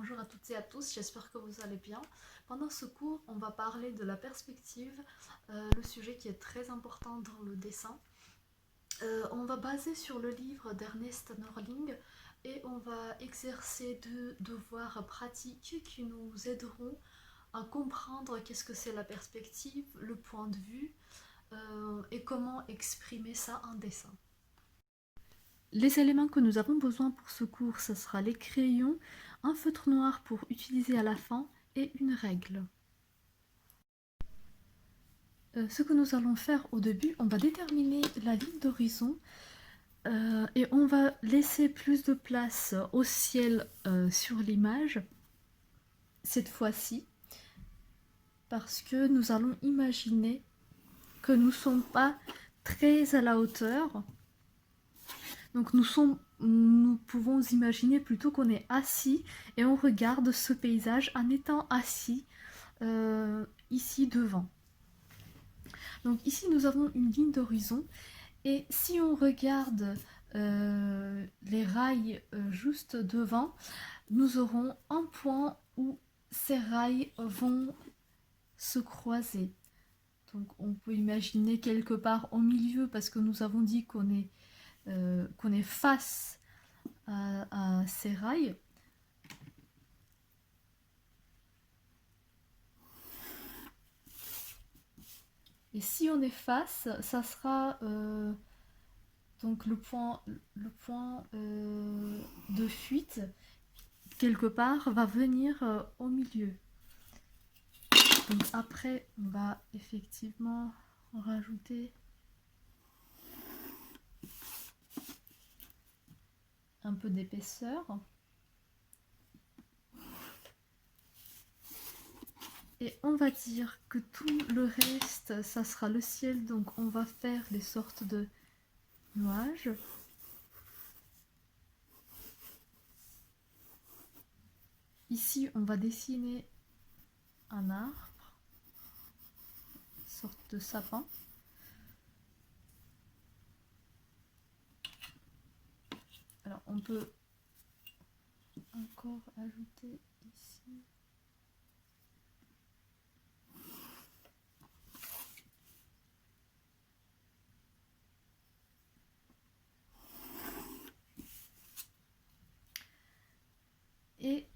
bonjour à toutes et à tous, j'espère que vous allez bien. Pendant ce cours, on va parler de la perspective, le sujet qui est très important dans le dessin. On va baser sur le livre d'Ernest Norling et on va exercer deux devoirs pratiques qui nous aideront à comprendre qu'est-ce que c'est la perspective, le point de vue et comment exprimer ça en dessin. Les éléments que nous avons besoin pour ce cours, ce sera les crayons, un feutre noir pour utiliser à la fin et une règle. Ce que nous allons faire au début, on va déterminer la ligne d'horizon et on va laisser plus de place au ciel sur l'image cette fois-ci parce que nous allons imaginer que nous ne sommes pas très à la hauteur. Donc nous pouvons imaginer plutôt qu'on est assis et on regarde ce paysage en étant assis ici devant. Donc ici nous avons une ligne d'horizon et si on regarde les rails juste devant, nous aurons un point où ces rails vont se croiser. Donc on peut imaginer quelque part au milieu parce que nous avons dit qu'on est face à ces rails. Et si on est face, ça sera donc le point de fuite, quelque part, va venir au milieu. Donc après, on va effectivement rajouter un peu d'épaisseur. Et on va dire que tout le reste, ça sera le ciel. Donc on va faire les sortes de nuages. Ici, on va dessiner un arbre, une sorte de sapin. Alors on peut encore ajouter ici. Et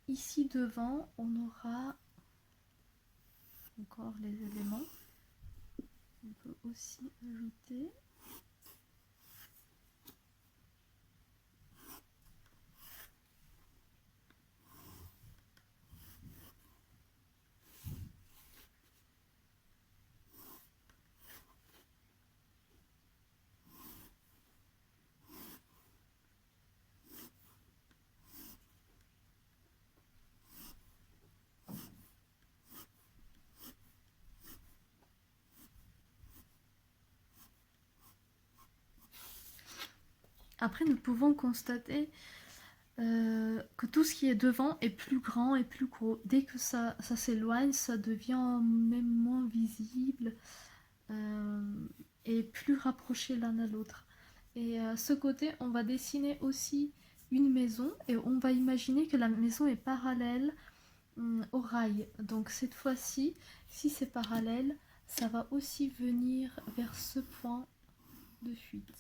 ici devant, on aura encore les éléments. On peut aussi ajouter Après, nous pouvons constater que tout ce qui est devant est plus grand et plus gros. Dès que ça s'éloigne, ça devient même moins visible et plus rapproché l'un à l'autre. Et à ce côté, on va dessiner aussi une maison et on va imaginer que la maison est parallèle au rail. Donc cette fois-ci, si c'est parallèle, ça va aussi venir vers ce point de fuite.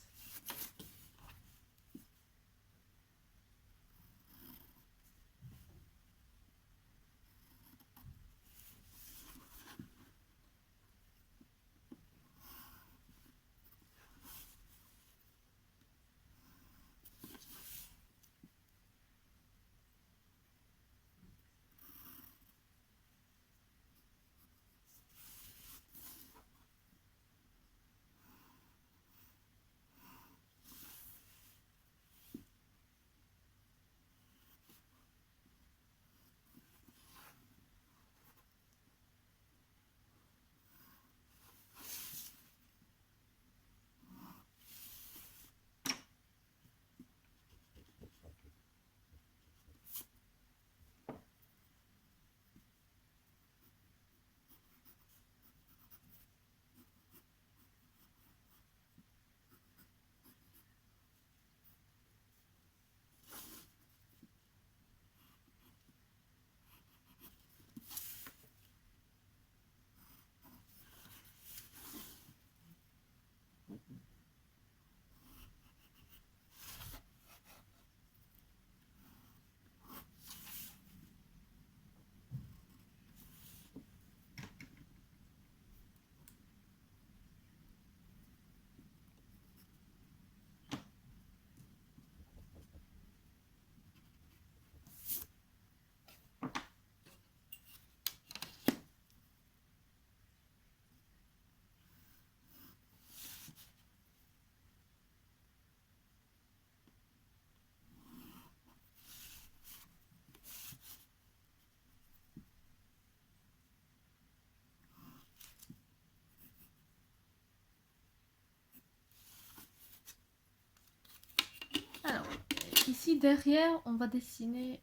ici derrière, on va dessiner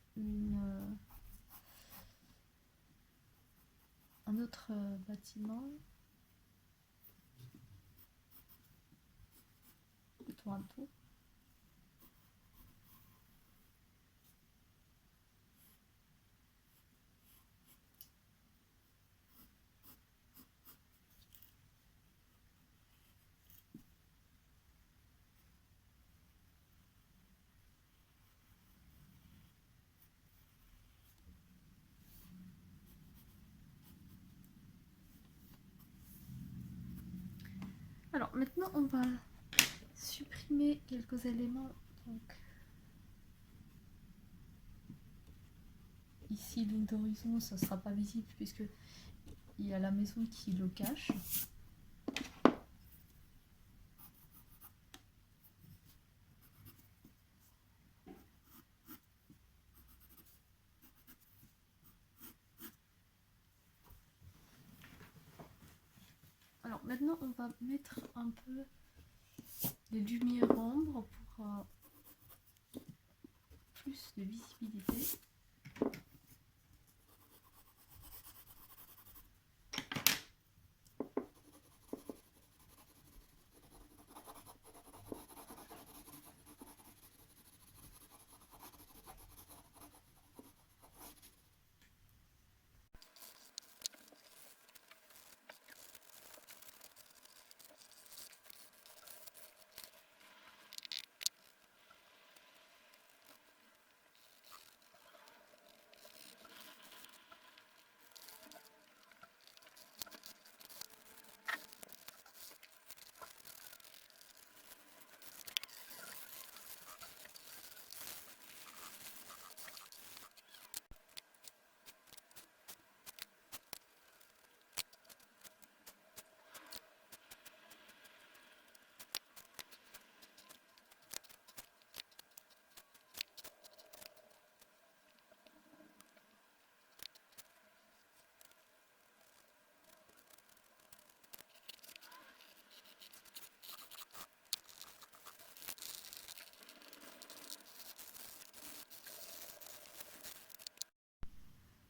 un autre bâtiment. Plutôt un tour. Alors maintenant on va supprimer quelques éléments. Donc, ici ligne d'horizon, ça ne sera pas visible puisque il y a la maison qui le cache. Alors maintenant on va mettre un peu les lumières ombres pour plus de visibilité.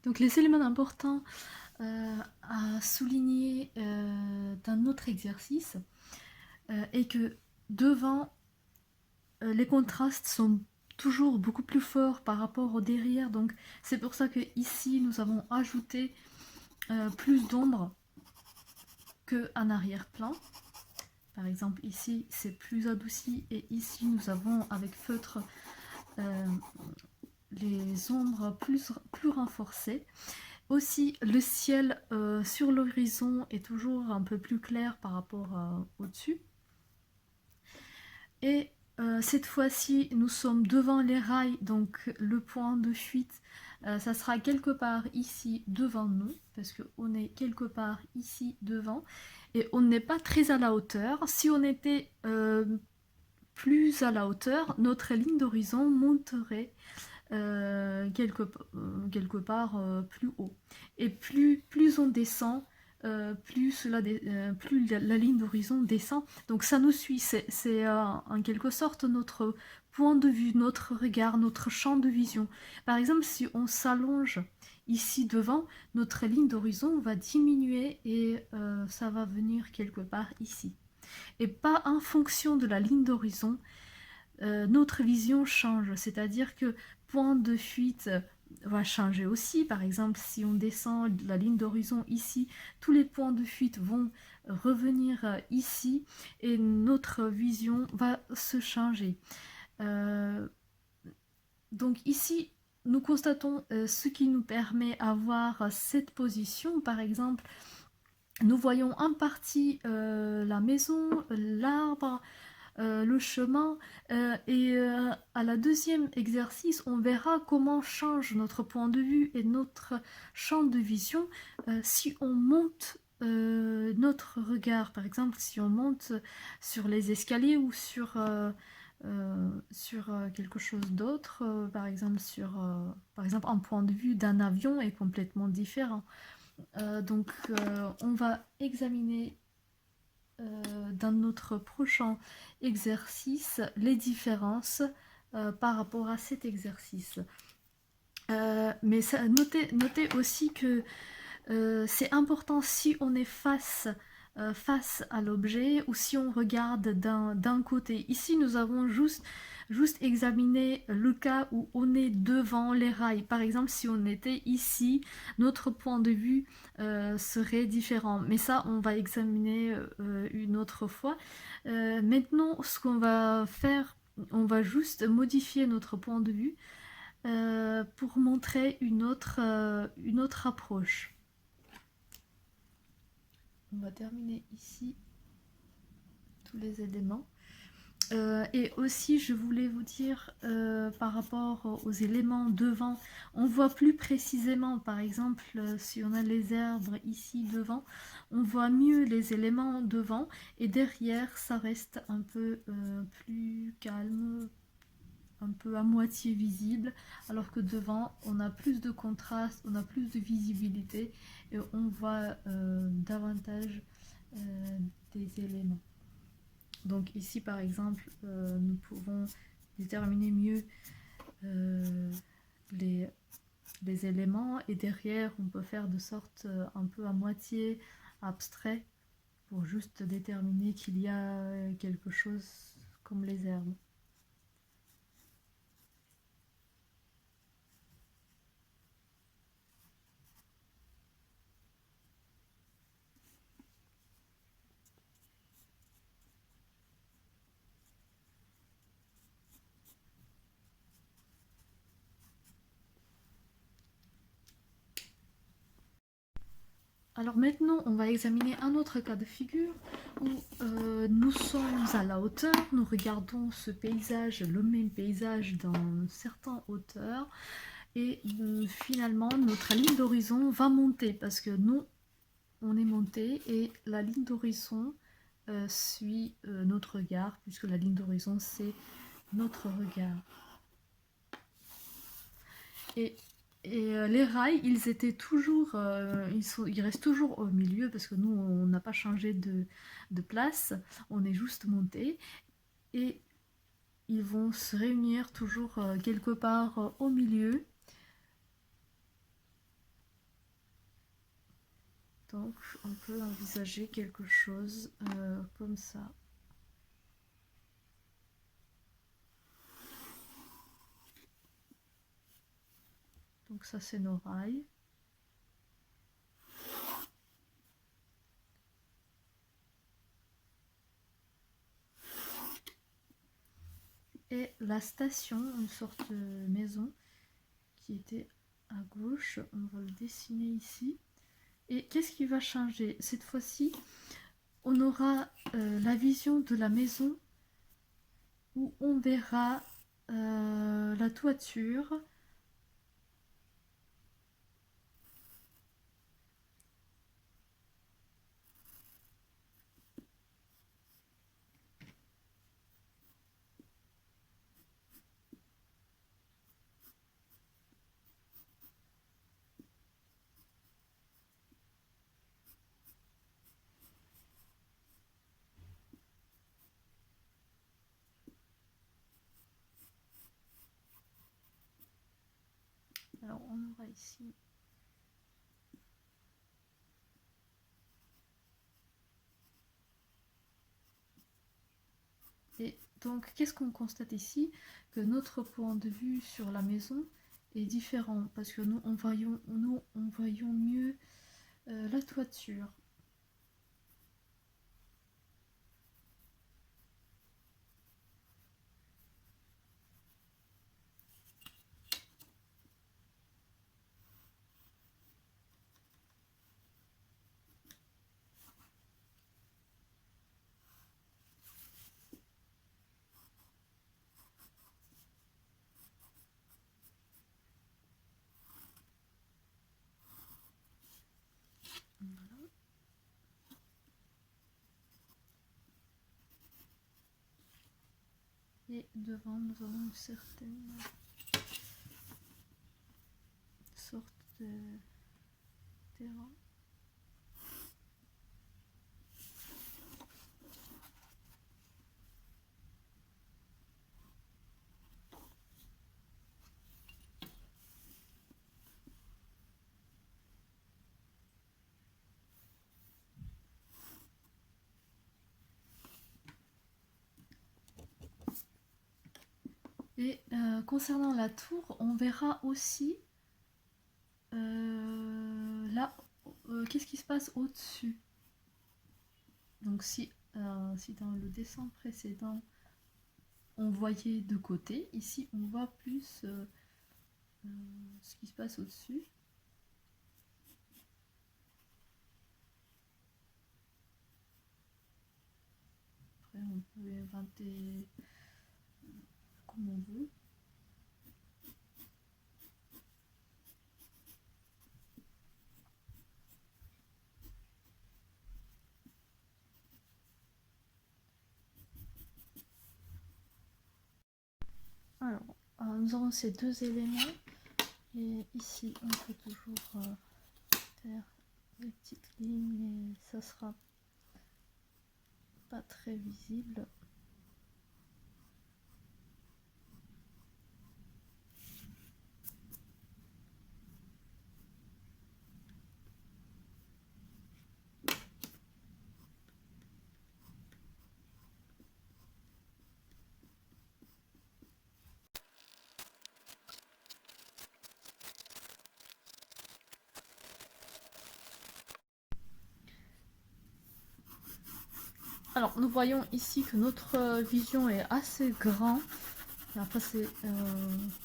Donc les éléments importants à souligner d'un autre exercice est que devant, les contrastes sont toujours beaucoup plus forts par rapport au derrière. Donc c'est pour ça que ici nous avons ajouté plus d'ombre qu'en arrière-plan. Par exemple ici c'est plus adouci et ici nous avons avec feutre les ombres plus renforcées. Aussi le ciel sur l'horizon est toujours un peu plus clair par rapport au-dessus. Et cette fois-ci nous sommes devant les rails, donc le point de fuite ça sera quelque part ici devant nous, parce qu'on est quelque part ici devant, et on n'est pas très à la hauteur. Si on était plus à la hauteur, notre ligne d'horizon monterait quelque part plus haut. Et plus on descend, plus la ligne d'horizon descend. Donc ça nous suit, c'est en quelque sorte notre point de vue, notre regard, notre champ de vision. Par exemple, si on s'allonge ici devant, notre ligne d'horizon va diminuer et ça va venir quelque part ici. Et pas en fonction de la ligne d'horizon, notre vision change, c'est-à-dire que point de fuite va changer aussi. Par exemple, si on descend la ligne d'horizon ici, tous les points de fuite vont revenir ici et notre vision va se changer. Donc ici, nous constatons ce qui nous permet d'avoir cette position. Par exemple, nous voyons en partie la maison, l'arbre, le chemin, et à la deuxième exercice on verra comment change notre point de vue et notre champ de vision si on monte notre regard. Par exemple, si on monte sur les escaliers ou sur quelque chose d'autre, par exemple un point de vue d'un avion est complètement différent. Donc on va examiner dans notre prochain exercice les différences par rapport à cet exercice. Mais notez aussi que c'est important si on est face à l'objet ou si on regarde d'un côté. Ici, nous avons juste examiné le cas où on est devant les rails. Par exemple, si on était ici, notre point de vue serait différent. Mais ça, on va examiner une autre fois. Maintenant, ce qu'on va faire, on va juste modifier notre point de vue pour montrer une autre approche. On va terminer ici tous les éléments. Et aussi, je voulais vous dire, par rapport aux éléments devant, on voit plus précisément, par exemple, si on a les arbres ici devant, on voit mieux les éléments devant, et derrière, ça reste un peu plus calme, un peu à moitié visible, alors que devant on a plus de contraste, on a plus de visibilité et on voit davantage des éléments. Donc ici par exemple nous pouvons déterminer mieux les éléments, et derrière on peut faire de sorte un peu à moitié abstrait pour juste déterminer qu'il y a quelque chose comme les herbes. Alors maintenant, on va examiner un autre cas de figure où nous sommes à la hauteur, nous regardons ce paysage, le même paysage dans une certaine hauteur, et finalement notre ligne d'horizon va monter parce que nous, on est monté et la ligne d'horizon suit notre regard, puisque la ligne d'horizon c'est notre regard. Et les rails, ils étaient toujours, ils restent toujours au milieu parce que nous, on n'a pas changé de place, on est juste monté. Et ils vont se réunir toujours quelque part au milieu. Donc, on peut envisager quelque chose comme ça. Donc ça, c'est nos rails. Et la station, une sorte de maison qui était à gauche, on va le dessiner ici. Et qu'est-ce qui va changer? Cette fois-ci, on aura la vision de la maison où on verra la toiture. Alors on aura ici et donc qu'est-ce qu'on constate ici? Que notre point de vue sur la maison est différent parce que nous on voyons mieux la toiture. Voilà. Et devant nous avons une certaine sorte de terrain. Et concernant la tour, on verra aussi là, qu'est-ce qui se passe au-dessus. Donc si dans le dessin précédent, on voyait de côté, ici on voit plus ce qui se passe au-dessus. Après on peut inventer comme on veut. Alors, nous avons ces deux éléments. Et ici, on peut toujours faire des petites lignes, mais ça sera pas très visible. Alors, nous voyons ici que notre vision est assez grande. Après, c'est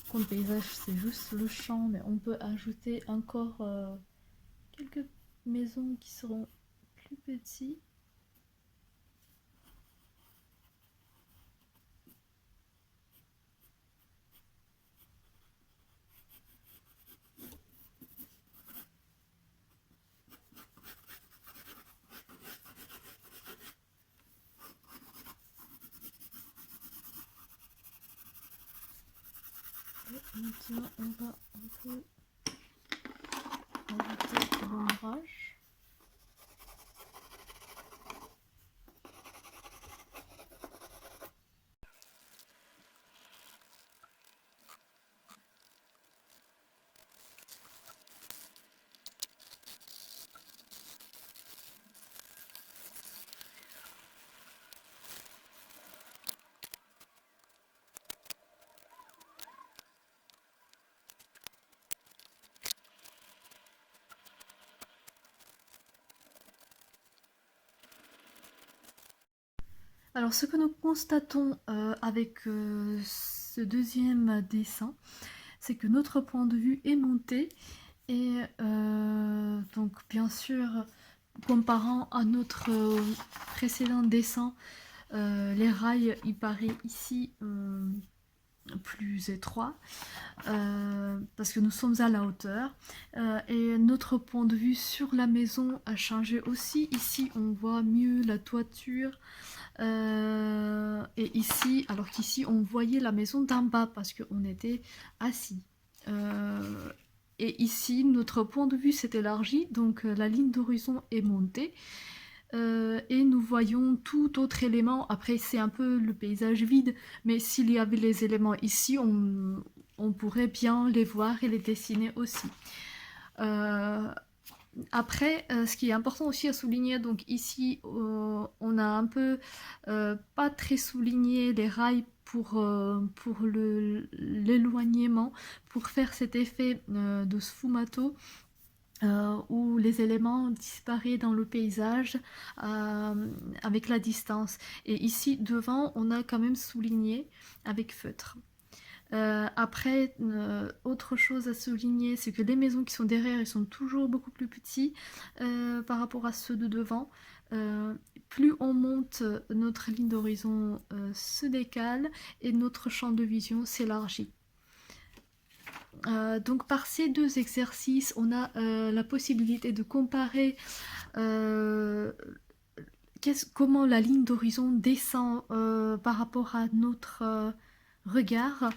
comme paysage, c'est juste le champ, mais on peut ajouter encore quelques maisons qui seront plus petites. Maintenant, on va un peu ajouter de l'ombrage. Alors, ce que nous constatons avec ce deuxième dessin, c'est que notre point de vue est monté. Et donc, bien sûr, comparant à notre précédent dessin, les rails, il paraît ici plus étroit parce que nous sommes à la hauteur et notre point de vue sur la maison a changé aussi. Ici on voit mieux la toiture et ici, alors qu'ici on voyait la maison d'en bas parce qu'on était assis. Et ici notre point de vue s'est élargi, donc la ligne d'horizon est montée. Et nous voyons tout autre élément. Après, c'est un peu le paysage vide, mais s'il y avait les éléments ici, on pourrait bien les voir et les dessiner aussi. Après, ce qui est important aussi à souligner, donc ici, on a un peu pas très souligné les rails pour l'éloignement, pour faire cet effet de sfumato. Où les éléments disparaissent dans le paysage avec la distance. Et ici, devant, on a quand même souligné avec feutre. Après, autre chose à souligner, c'est que les maisons qui sont derrière, ils sont toujours beaucoup plus petits par rapport à ceux de devant. Plus on monte, notre ligne d'horizon se décale et notre champ de vision s'élargit. Donc par ces deux exercices, on a la possibilité de comparer comment la ligne d'horizon descend par rapport à notre regard.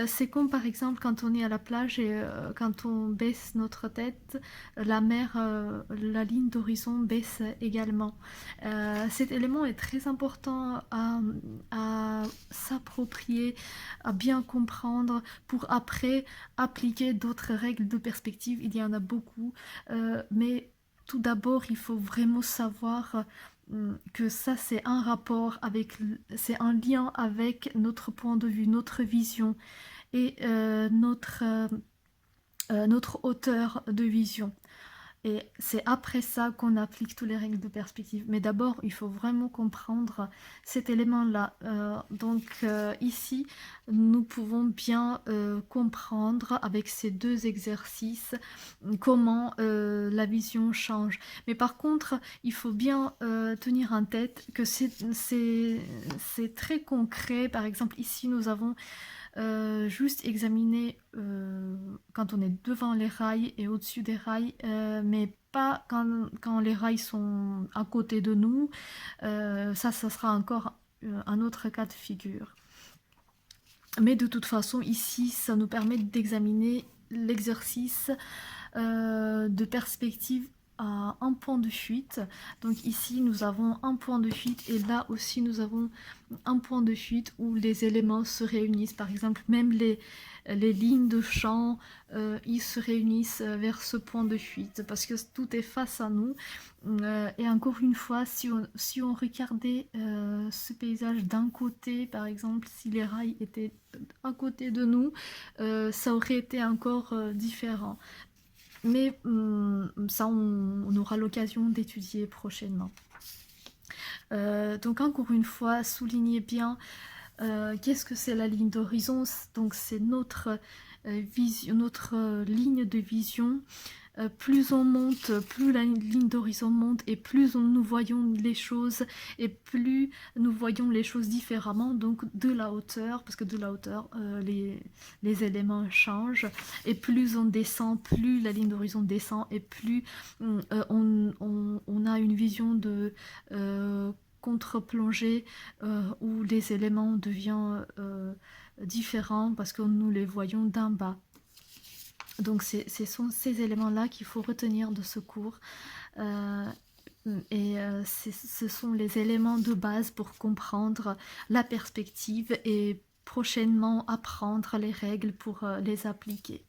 C'est comme par exemple quand on est à la plage et quand on baisse notre tête, la mer, la ligne d'horizon baisse également. Cet élément est très important à s'approprier, à bien comprendre pour après appliquer d'autres règles de perspective. Il y en a beaucoup, mais tout d'abord, il faut vraiment savoir que ça c'est un rapport avec, c'est un lien avec notre point de vue, notre vision et notre hauteur de vision. Et c'est après ça qu'on applique toutes les règles de perspective. Mais d'abord, il faut vraiment comprendre cet élément-là. Ici, nous pouvons bien comprendre avec ces deux exercices comment la vision change. Mais par contre, il faut bien tenir en tête que c'est très concret. Par exemple, ici, nous avons juste examiner quand on est devant les rails et au-dessus des rails, mais pas quand les rails sont à côté de nous. Ça sera encore un autre cas de figure. Mais de toute façon, ici, ça nous permet d'examiner l'exercice de perspective à un point de fuite. Donc ici, nous avons un point de fuite et là aussi, nous avons un point de fuite où les éléments se réunissent. Par exemple, même les lignes de champ, ils se réunissent vers ce point de fuite parce que tout est face à nous. Et encore une fois, si on regardait ce paysage d'un côté, par exemple, si les rails étaient à côté de nous, ça aurait été encore différent. Mais ça, on aura l'occasion d'étudier prochainement. Donc encore une fois, soulignez bien qu'est-ce que c'est la ligne d'horizon. Donc c'est notre ligne de vision. Plus on monte, plus la ligne d'horizon monte et plus nous voyons les choses et plus nous voyons les choses différemment, donc de la hauteur, parce que de la hauteur les éléments changent, et plus on descend, plus la ligne d'horizon descend et plus on a une vision de contre-plongée où les éléments deviennent différents parce que nous les voyons d'en bas. Donc ce sont ces éléments-là qu'il faut retenir de ce cours. Ce sont les éléments de base pour comprendre la perspective et prochainement apprendre les règles pour les appliquer.